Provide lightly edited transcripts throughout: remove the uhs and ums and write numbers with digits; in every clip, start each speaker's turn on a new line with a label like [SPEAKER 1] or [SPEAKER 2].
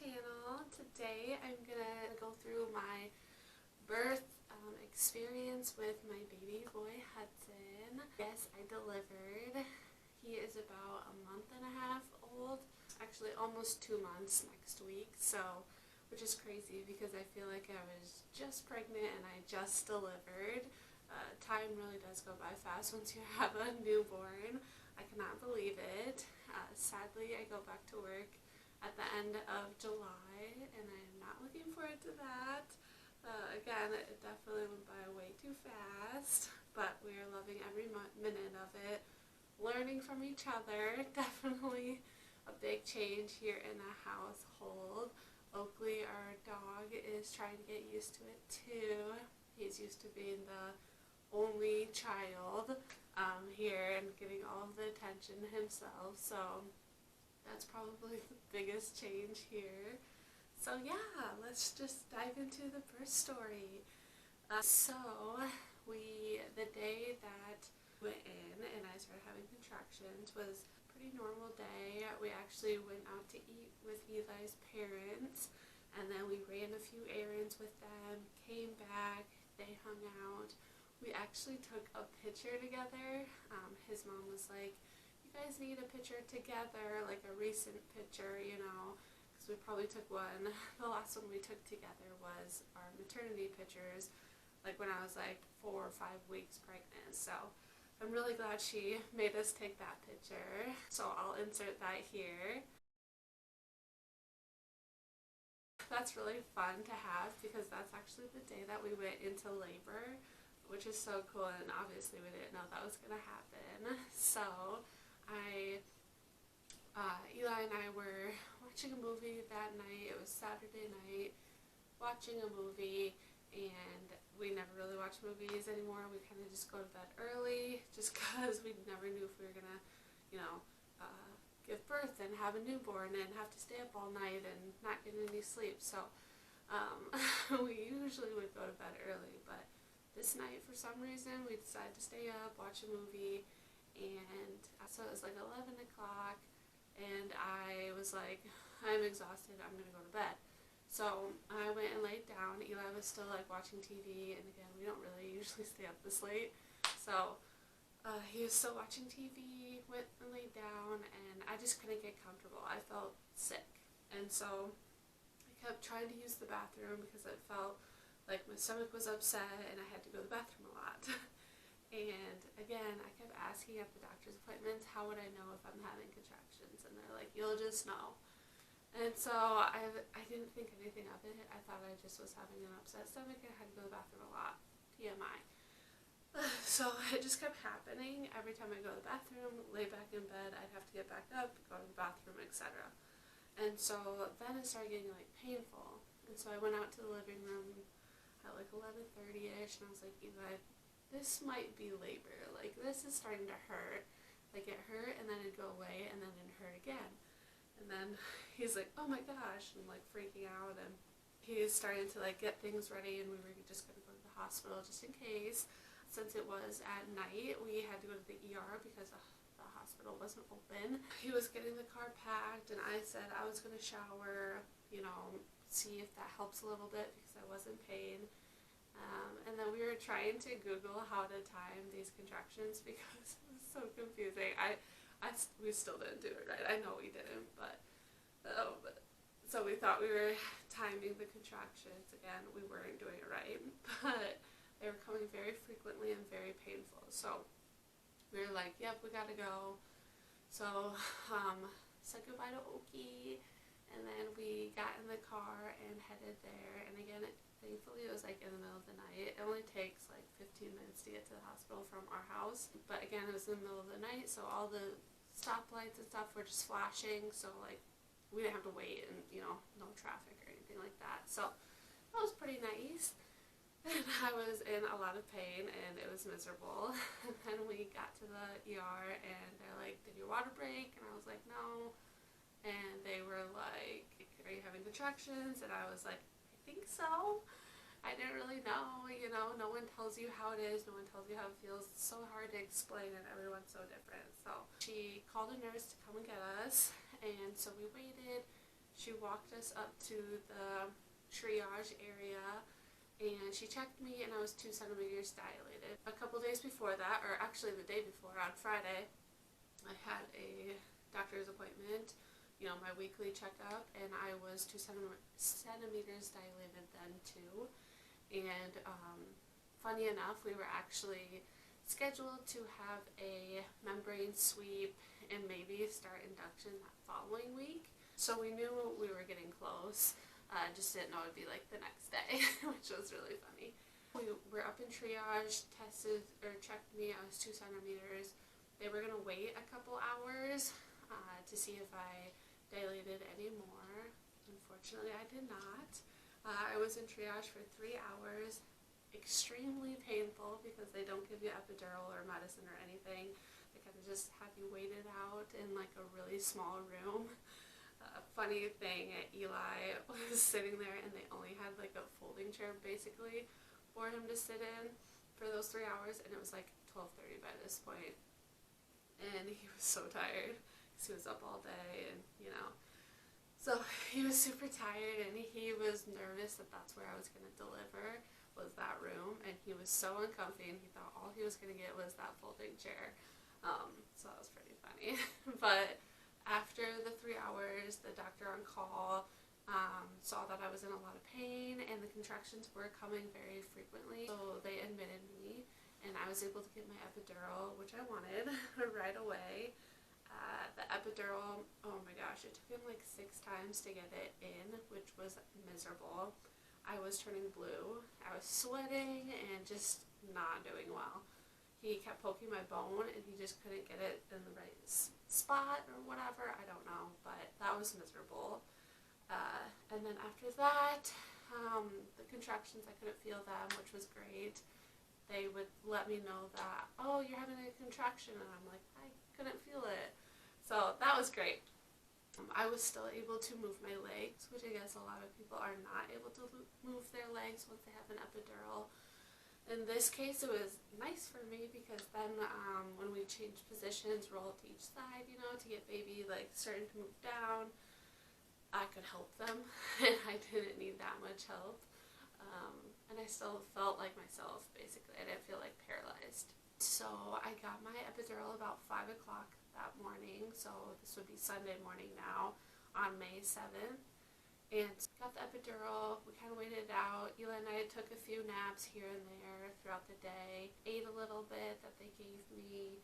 [SPEAKER 1] channel. Today I'm gonna go through my birth experience with my baby boy Hudson. Yes, I delivered. He is about a month and a half old, actually almost 2 months next week, so which is crazy because I feel like I was just pregnant and I just delivered. Time really does go by fast once you have a newborn. I cannot believe it. Sadly, I go back to work at the end of July, and I'm not looking forward to that. Again, it definitely went by way too fast, but we are loving every minute of it, learning from each other. Definitely a big change here in the household. Oakley, our dog, is trying to get used to it too. He's used to being the only child here and getting all of the attention himself, so that's probably the biggest change here. So yeah, let's just dive into the birth story. The day that we went in and I started having contractions was a pretty normal day. We actually went out to eat with Eli's parents, and then we ran a few errands with them, came back, they hung out. We actually took a picture together. His mom was like, "You guys need a picture together, like a recent picture, you know," because we probably took one. The last one we took together was our maternity pictures, like when I was like 4 or 5 weeks pregnant. So I'm really glad she made us take that picture. So I'll insert that here. That's really fun to have because that's actually the day that we went into labor, which is so cool, and obviously we didn't know that was going to happen. So Eli and I were watching a movie that night. It was Saturday night, watching a movie, and we never really watch movies anymore. We kind of just go to bed early just because we never knew if we were going to, give birth and have a newborn and have to stay up all night and not get any sleep. So we usually would go to bed early, but this night for some reason we decided to stay up, watch a movie, and so it was like 11 o'clock, and I was like, I'm exhausted, I'm going to go to bed. So I went and laid down. Eli was still like watching TV, and again, we don't really usually stay up this late, so he was still watching TV, went and laid down, and I just couldn't get comfortable. I felt sick, and so I kept trying to use the bathroom because it felt like my stomach was upset and I had to go to the bathroom a lot. And again, I kept asking at the doctor's appointments, how would I know if I'm having contractions? And they're like, you'll just know. And so I didn't think anything of it. I thought I just was having an upset stomach and I had to go to the bathroom a lot. TMI. So it just kept happening. Every time I go to the bathroom, lay back in bed, I'd have to get back up, go to the bathroom, etc. And so then it started getting like painful. And so I went out to the living room at like 11:30ish, and I was like, Eli, this might be labor. Like, this is starting to hurt. Like, it hurt and then it'd go away and then it'd hurt again. And then he's like, oh my gosh, and like freaking out, and he's starting to like get things ready, and we were just going to go to the hospital just in case. Since it was at night, we had to go to the ER because the hospital wasn't open. He was getting the car packed, and I said I was going to shower, see if that helps a little bit because I was in pain. And then we were trying to Google how to time these contractions because it was so confusing. We still didn't do it right. I know we didn't, but so we thought we were timing the contractions. Again, we weren't doing it right, but they were coming very frequently and very painful. So we were like, yep, we gotta go. So said goodbye to Oki, and then we got in the car and headed there. And again, thankfully it was like in the middle of the night. It only takes like 15 minutes to get to the hospital from our house, but again, it was in the middle of the night, so all the stoplights and stuff were just flashing, so like we didn't have to wait, and no traffic or anything like that. So that was pretty nice. And I was in a lot of pain and it was miserable. And then we got to the ER and they're like, did your water break? And I was like, no. And they were like, are you having contractions? And I was like, I think so. I didn't really know, no one tells you how it is, no one tells you how it feels. It's so hard to explain, and everyone's so different. So she called a nurse to come and get us, and so we waited. She walked us up to the triage area, and she checked me, and I was 2 centimeters dilated. A couple days before that, or actually the day before, on Friday, I had a doctor's appointment, you know, my weekly checkup, and I was 2 centimeters dilated then too. And funny enough, we were actually scheduled to have a membrane sweep and maybe start induction that following week. So we knew we were getting close. Just didn't know it would be like the next day, which was really funny. We were up in triage, tested or checked me. I was 2 centimeters. They were gonna wait a couple hours to see if I dilated anymore. Unfortunately, I did not. I was in triage for 3 hours. Extremely painful because they don't give you epidural or medicine or anything. They kind of just have you waited out in like a really small room. Funny thing, Eli was sitting there and they only had like a folding chair basically for him to sit in for those 3 hours, and it was like 12:30 by this point. And he was so tired because he was up all day, and you know. So he was super tired, and he was nervous that that's where I was going to deliver, was that room, and he was so uncomfy, and he thought all he was going to get was that folding chair. So that was pretty funny. But after the 3 hours, the doctor on call saw that I was in a lot of pain, and the contractions were coming very frequently, so they admitted me, and I was able to get my epidural, which I wanted, right away. The epidural, oh my gosh, it took him like 6 times to get it in, which was miserable. I was turning blue, I was sweating, and just not doing well. He kept poking my bone, and he just couldn't get it in the right spot or whatever, I don't know, but that was miserable. And then after that, the contractions, I couldn't feel them, which was great. They would let me know that, oh, you're having a contraction, and I'm like, I couldn't feel it. So that was great. I was still able to move my legs, which I guess a lot of people are not able to move their legs once they have an epidural. In this case, it was nice for me because then when we changed positions, roll to each side, you know, to get baby like starting to move down, I could help them, and I didn't need that much help. And I still felt like myself, basically. I didn't feel like paralyzed. So I got my epidural about 5 o'clock that morning, so this would be Sunday morning now, on May 7th. And got the epidural, we kind of waited it out. Eli and I took a few naps here and there throughout the day, ate a little bit that they gave me.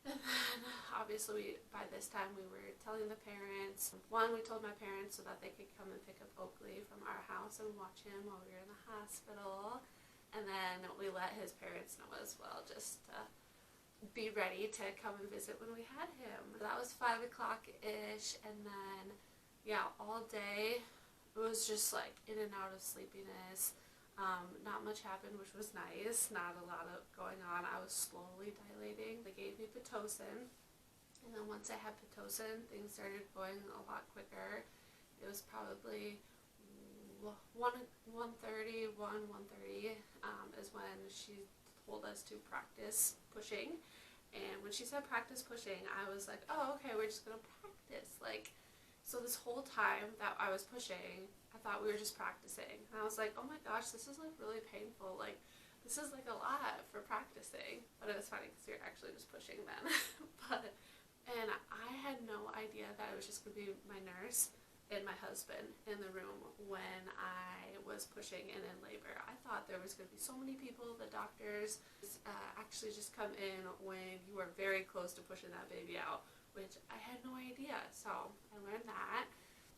[SPEAKER 1] And then, obviously, by this time we were telling the parents. One, we told my parents so that they could come and pick up Oakley from our house and watch him while we were in the hospital. And then we let his parents know as well, just to be ready to come and visit when we had him. That was 5 o'clock-ish, and then, yeah, all day it was just like in and out of sleepiness. Not much happened, which was nice. Not a lot of going on. I was slowly dilating. They gave me Pitocin, and then once I had Pitocin, things started going a lot quicker. It was probably 1:30 is when she told us to practice pushing. And when she said practice pushing, I was like, oh, okay, we're just gonna practice. Like, so this whole time that I was pushing, I thought we were just practicing. And I was like, oh my gosh, this is like really painful. Like, this is like a lot for practicing. But it was funny because you're actually just pushing then. And I had no idea that it was just gonna be my nurse and my husband in the room when I was pushing and in labor. I thought there was going to be so many people. The doctors actually just come in when you are very close to pushing that baby out, which I had no idea. So I learned that.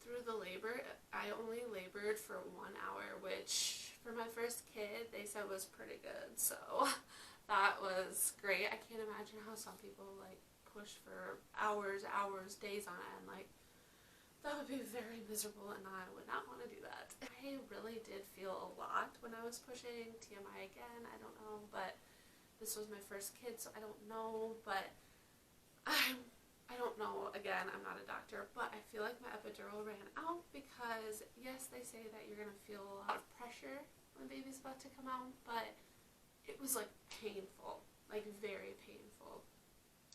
[SPEAKER 1] Through the labor, I only labored for 1 hour, which for my first kid, they said was pretty good. So that was great. I can't imagine how some people like push for hours, days on end. Like, that would be very miserable, and I would not want to do that. I really did feel a lot when I was pushing. TMI again, I don't know, but this was my first kid, so I don't know, but I don't know, again, I'm not a doctor, but I feel like my epidural ran out because, yes, they say that you're going to feel a lot of pressure when the baby's about to come out, but it was, like, painful, like, very painful.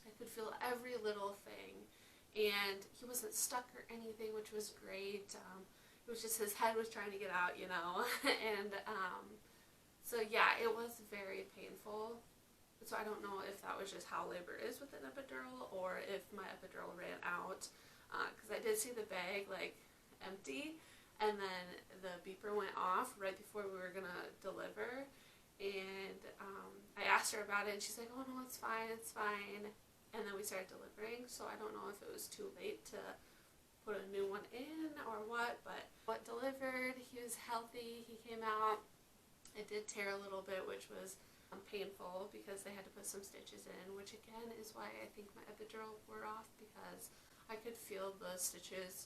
[SPEAKER 1] I could feel every little thing. and he wasn't stuck or anything, which was great. It was just his head was trying to get out, you know. And so yeah, it was very painful. So I don't know if that was just how labor is with an epidural, or if my epidural ran out, because I did see the bag like empty, and then the beeper went off right before we were gonna deliver, and I asked her about it, and she's like, "Oh no, it's fine, it's fine." And then we started delivering, so I don't know if it was too late to put a new one in or what, but what delivered, he was healthy, he came out. It did tear a little bit, which was painful because they had to put some stitches in, which again is why I think my epidural wore off, because I could feel the stitches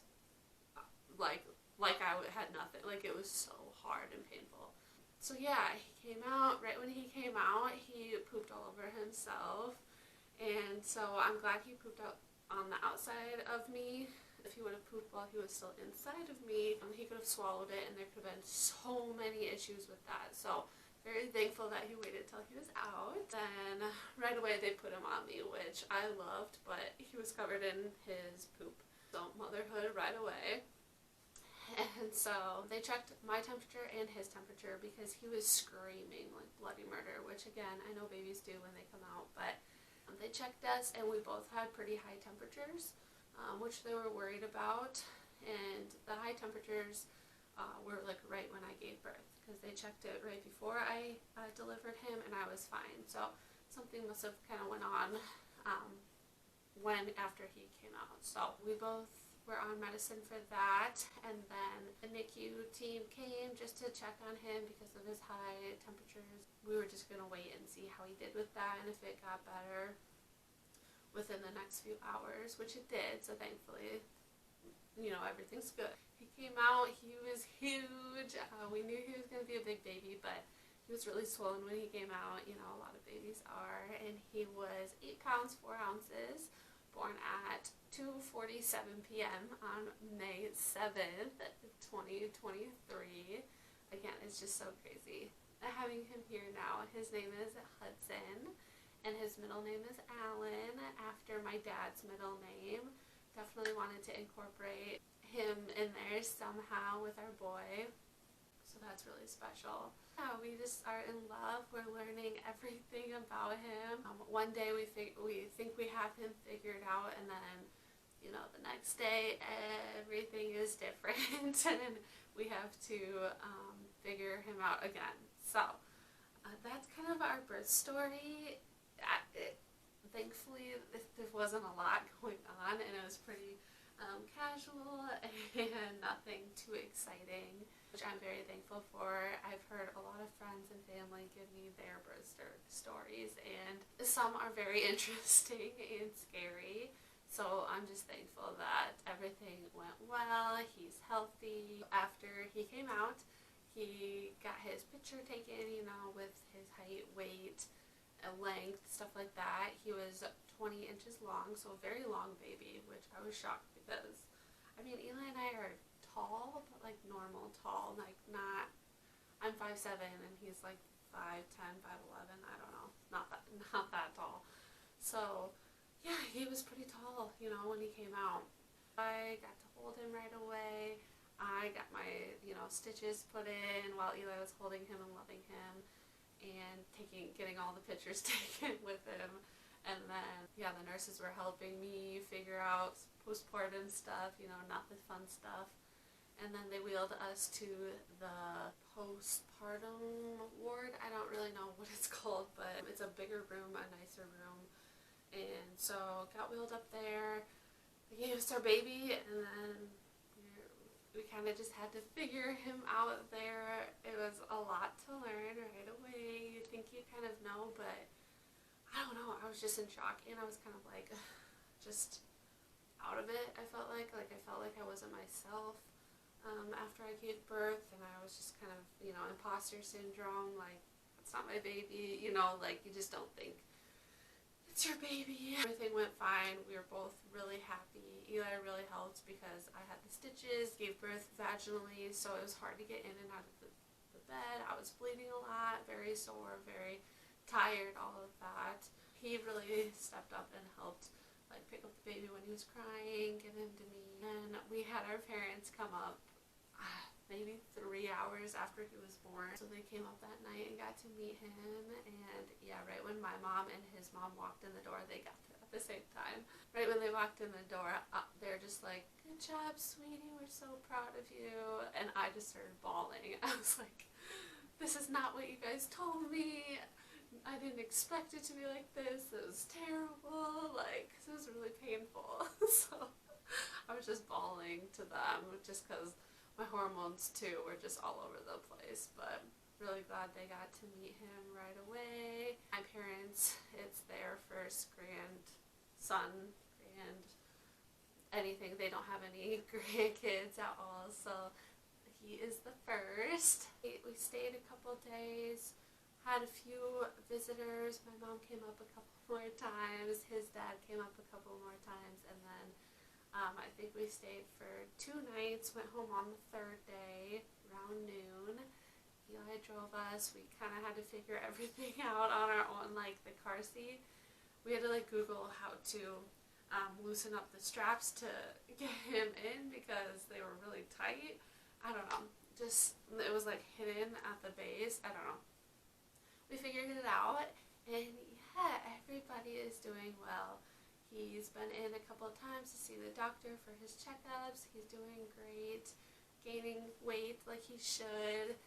[SPEAKER 1] like I had nothing, like it was so hard and painful. So yeah, he came out. Right when he came out, he pooped all over himself, and so I'm glad he pooped out on the outside of me. If he would have pooped while he was still inside of me, he could have swallowed it, and there could have been so many issues with that. So very thankful that he waited till he was out. Then right away they put him on me, which I loved, but he was covered in his poop. So motherhood right away. And so they checked my temperature and his temperature because he was screaming like bloody murder, which again, I know babies do when they come out, but they checked us and we both had pretty high temperatures, which they were worried about. And the high temperatures were like right when I gave birth, because they checked it right before I delivered him, and I was fine. So something must have kind of went on when after he came out. So we both were on medicine for that, and then the NICU team came just to check on him because of his high temperatures. We were just going to wait and see how he did with that, and if it got better within the next few hours, which it did. So thankfully, you know, everything's good. He came out, he was huge. We knew he was going to be a big baby, but he was really swollen when he came out. You know, a lot of babies are. And he was 8 pounds, 4 ounces, born at 2:47 p.m. on May 7th, 2023. Again, it's just so crazy having him here now. His name is Hudson, and his middle name is Alan, after my dad's middle name. Definitely wanted to incorporate him in there somehow with our boy, so that's really special. Yeah, we just are in love. We're learning everything about him. One day we think we have him figured out, and then, you know, the next day everything is different and we have to figure him out again. So that's kind of our birth story. Thankfully, there wasn't a lot going on, and it was pretty casual and nothing too exciting, which I'm very thankful for. I've heard a lot of friends and family give me their birth stories, and some are very interesting and scary. So I'm just thankful that everything went well. He's healthy. After he came out, he got his picture taken, you know, with his height, weight, length, stuff like that. He was 20 inches long, so a very long baby, which I was shocked because, I mean, Eli and I are tall, but like normal tall, like not, I'm 5'7", and he's like 5'10", 5'11", I don't know, not that tall. So yeah, he was pretty tall, you know, when he came out. I got to hold him right away. I got my, you know, stitches put in while Eli was holding him and loving him, and getting all the pictures taken with him. And then, yeah, the nurses were helping me figure out postpartum stuff, you know, not the fun stuff. And then they wheeled us to the postpartum ward. I don't really know what it's called, but it's a bigger room, a nicer room. And so got wheeled up there. They gave us our baby, and then we kind of just had to figure him out there. It was a lot to learn right away. You'd think you kind of know, but I don't know. I was just in shock, and I was kind of like just out of it. I felt like I wasn't myself after I gave birth, and I was just kind of, you know, imposter syndrome, like, it's not my baby, you know, like, you just don't think it's your baby. Everything went fine. We were both really happy. Eli really helped because I had the stitches, gave birth vaginally, so it was hard to get in and out of the bed. I was bleeding a lot, very sore, very tired, all of that. He really stepped up and helped like pick up the baby when he was crying, give him to me. And we had our parents come up maybe 3 hours after he was born. So they came up that night and got to meet him. And yeah, right when my mom and his mom walked in the door, they got there at the same time. Right when they walked in the door, they're just like, "Good job, sweetie, we're so proud of you." And I just started bawling. I was like, this is not what you guys told me. I didn't expect it to be like this. It was terrible. Like, it was really painful. So I was just bawling to them just because my hormones too were just all over the place. But really glad they got to meet him right away. My parents, it's their first grandson, anything. They don't have any grandkids at all, so he is the first. We stayed a couple days, had a few visitors. My mom came up a couple more times, his dad came up a couple more times, and then I think we stayed for 2 nights, went home on the 3rd day around noon. Eli drove us. We kind of had to figure everything out on our own, like the car seat. We had to like Google how to loosen up the straps to get him in because they were really tight. I don't know, just, it was like hidden at the base. I don't know. We figured it out, and yeah, everybody is doing well. He's been in a couple of times to see the doctor for his checkups. He's doing great, gaining weight like he should.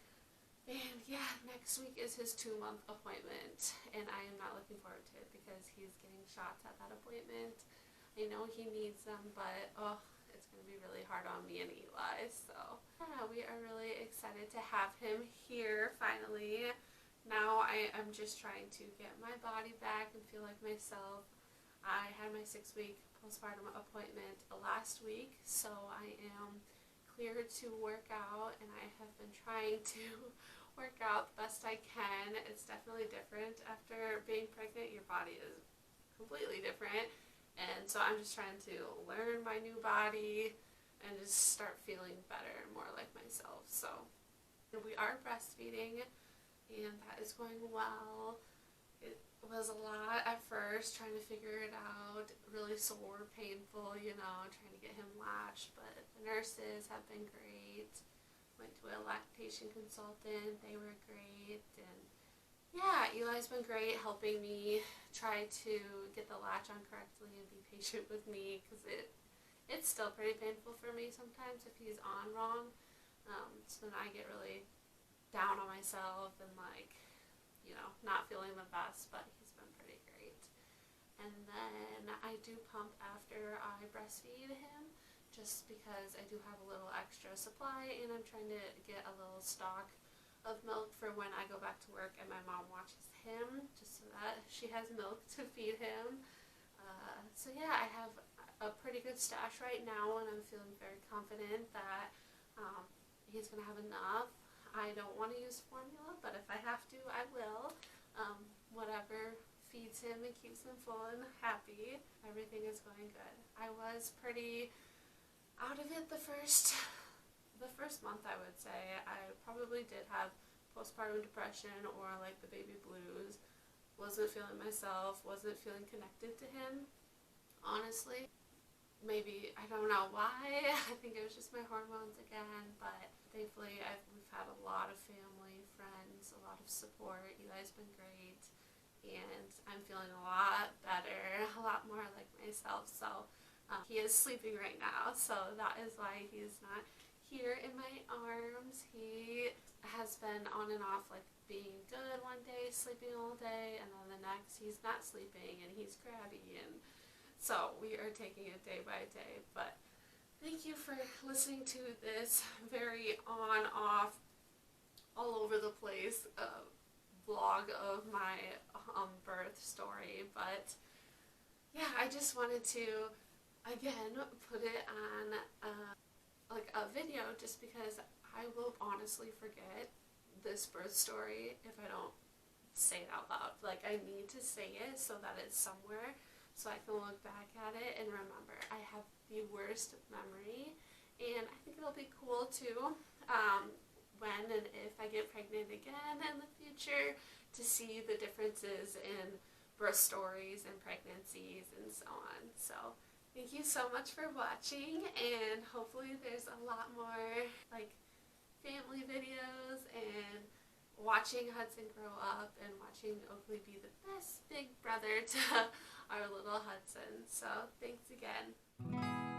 [SPEAKER 1] And yeah, next week is his 2-month appointment, and I am not looking forward to it because he's getting shots at that appointment. I know he needs them, but it's going to be really hard on me and Eli. So yeah, we are really excited to have him here finally. Now I am just trying to get my body back and feel like myself. I had my 6-week postpartum appointment last week, so I am cleared to work out, and I have been trying to work out the best I can. It's definitely different after being pregnant. Your body is completely different, and so I'm just trying to learn my new body and just start feeling better and more like myself. So we are breastfeeding, and that is going well. It was a lot at first, trying to figure it out, really sore, painful, you know, trying to get him latched, but the nurses have been great. Went to a lactation consultant, they were great, and yeah, Eli's been great helping me try to get the latch on correctly and be patient with me, because it's still pretty painful for me sometimes if he's on wrong. So then I get really down on myself and like, you know, not feeling the best, but he's been pretty great. And then I do pump after I breastfeed him, just because I do have a little extra supply, and I'm trying to get a little stock of milk for when I go back to work and my mom watches him, just so that she has milk to feed him. So yeah, I have a pretty good stash right now, and I'm feeling very confident that he's going to have enough. I don't want to use formula, but if I have to, I will. Whatever feeds him and keeps him full and happy. Everything is going good. I was pretty out of it the first month, I would say. I probably did have postpartum depression or like the baby blues. Wasn't feeling myself, wasn't feeling connected to him, honestly. Maybe, I don't know why. I think it was just my hormones again, but thankfully we've had a lot of family, friends, a lot of support. Eli's been great, and I'm feeling a lot better, a lot more like myself. So he is sleeping right now, so that is why he's not here in my arms. He has been on and off, like being good one day, sleeping all day, and then the next he's not sleeping and he's crabby, and so we are taking it day by day. But thank you for listening to this very on-off, all over the place vlog of my birth story. But yeah, I just wanted to again put it on like a video, just because I will honestly forget this birth story if I don't say it out loud. Like, I need to say it so that it's somewhere, so I can look back at it and remember. I have the worst memory, and I think it'll be cool too, when and if I get pregnant again in the future, to see the differences in birth stories and pregnancies and so on. So thank you so much for watching, and hopefully there's a lot more like family videos and watching Hudson grow up and watching Oakley be the best big brother to our little Hudson. So thanks again.